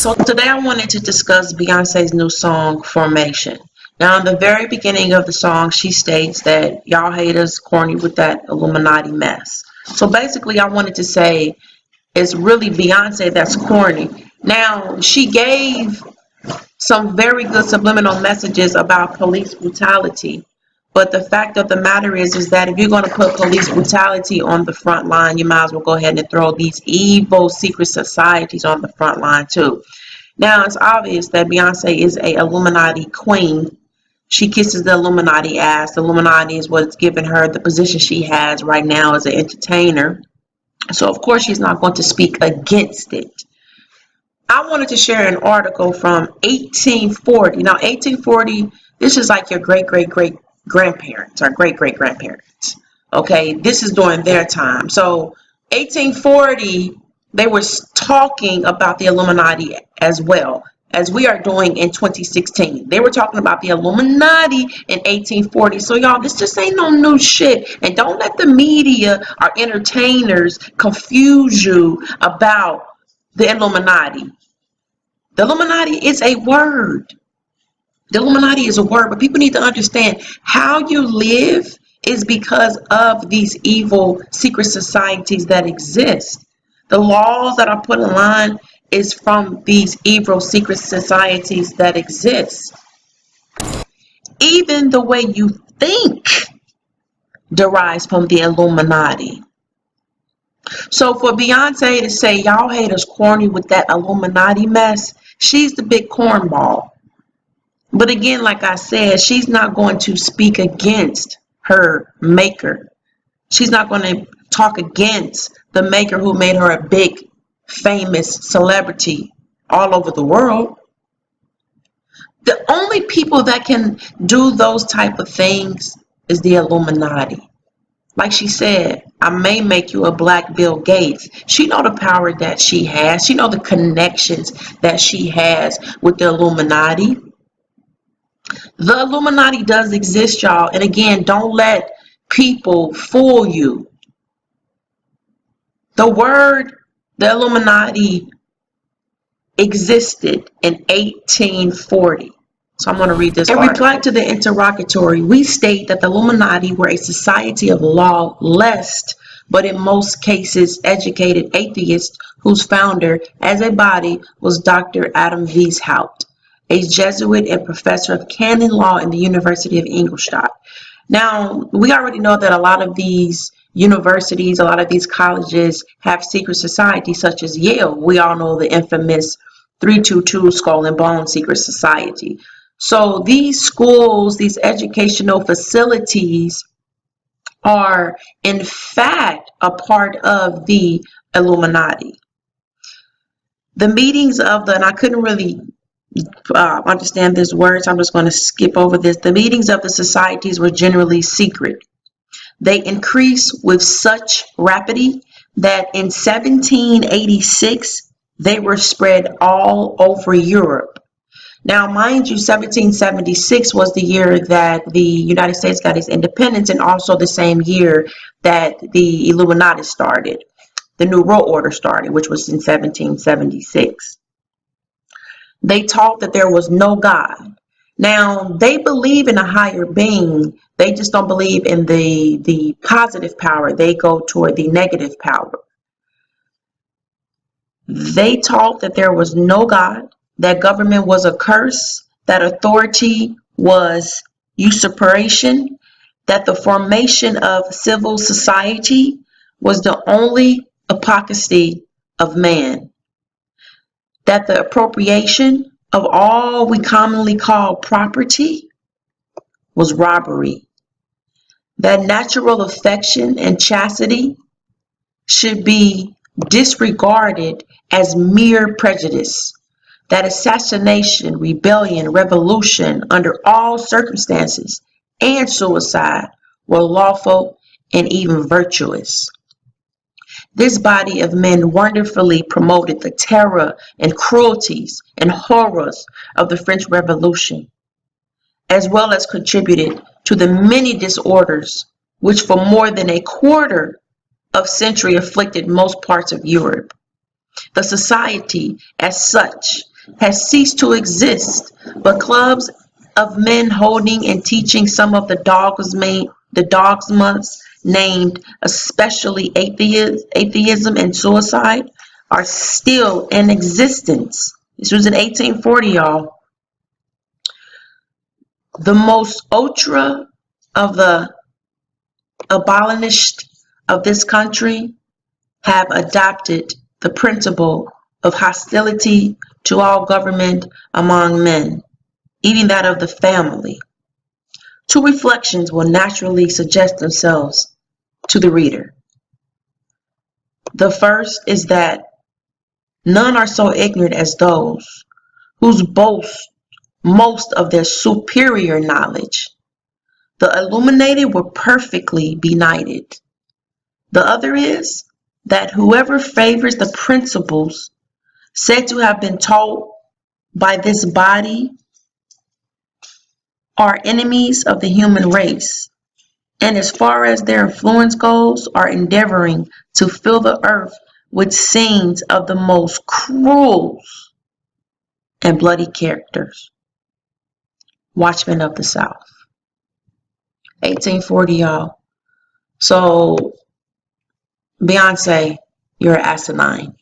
So today I wanted to discuss Beyonce's new song, Formation. Now, in the very beginning of the song, she states that y'all haters corny with that Illuminati mess. So basically, I wanted to say it's really Beyonce that's corny. Now, she gave some very good subliminal messages about police brutality. But the fact of the matter is that if you're going to put police brutality on the front line, you might as well go ahead and throw these evil secret societies on the front line too. Now, it's obvious that Beyonce is a Illuminati queen. She kisses the Illuminati ass. The Illuminati is what's given her the position she has right now as an entertainer. So, of course, she's not going to speak against it. I wanted to share an article from 1840. Now, 1840, this is like your great-great-great-grandparents or great-great-grandparents. Okay, this is during their time. So, 1840, they were talking about the Illuminati as well as we are doing in 2016. They were talking about the Illuminati in 1840. So y'all, this just ain't no new shit. And don't let the media or entertainers confuse you about the Illuminati. The Illuminati is a word. The Illuminati is a word, but people need to understand how you live is because of these evil secret societies that exist. The laws that are put in line is from these evil secret societies that exist. Even the way you think derives from the Illuminati. So for Beyonce to say y'all haters corny with that Illuminati mess, she's the big cornball. But again, like I said, she's not going to speak against her maker. She's not going to talk against the maker who made her a big famous celebrity all over the world. The only people that can do those type of things is the Illuminati. Like she said, I may make you a black Bill Gates. She know the power that she has. She know the connections that she has with the Illuminati. The Illuminati does exist, y'all. And again, don't let people fool you. The word, the Illuminati, existed in 1840. So I'm going to read this. In reply to the interrogatory, we state that the Illuminati were a society of lawless, but in most cases educated atheists whose founder, as a body, was Dr. Adam Weishaupt, a Jesuit and professor of canon law in the University of Ingolstadt. Now, we already know that a lot of these universities, a lot of these colleges have secret societies such as Yale. We all know the infamous 322 Skull and Bone secret society. So these schools, these educational facilities are in fact a part of the Illuminati. The meetings of and I couldn't really understand this word, so I'm just going to skip over this. The meetings of the societies were generally secret. They increased with such rapidity that in 1786, they were spread all over Europe. Now, mind you, 1776 was the year that the United States got its independence, and also the same year that the Illuminati started, the New World Order started, which was in 1776. They taught that there was no God. Now, they believe in a higher being. They just don't believe in the positive power. They go toward the negative power. They taught that there was no God, that government was a curse, that authority was usurpation, that the formation of civil society was the only hypocrisy of man, that the appropriation of all we commonly call property was robbery, that natural affection and chastity should be disregarded as mere prejudice, that assassination, rebellion, revolution under all circumstances, and suicide were lawful and even virtuous. This body of men wonderfully promoted the terror and cruelties and horrors of the French Revolution, as well as contributed to the many disorders which for more than a quarter of century afflicted most parts of Europe. The society, as such, has ceased to exist, but clubs of men holding and teaching some of the dogmas named especially atheism and suicide are still in existence. This was in 1840, y'all. The most ultra of the abolitionists of this country have adopted the principle of hostility to all government among men, even that of the family. Two reflections will naturally suggest themselves to the reader. The first is that none are so ignorant as those whose boast most of their superior knowledge. The illuminated were perfectly benighted. The other is that whoever favors the principles said to have been taught by this body are enemies of the human race, and as far as their influence goes, are endeavoring to fill the earth with scenes of the most cruel and bloody characters. Watchmen of the South. 1840, y'all. So, Beyonce, you're asinine.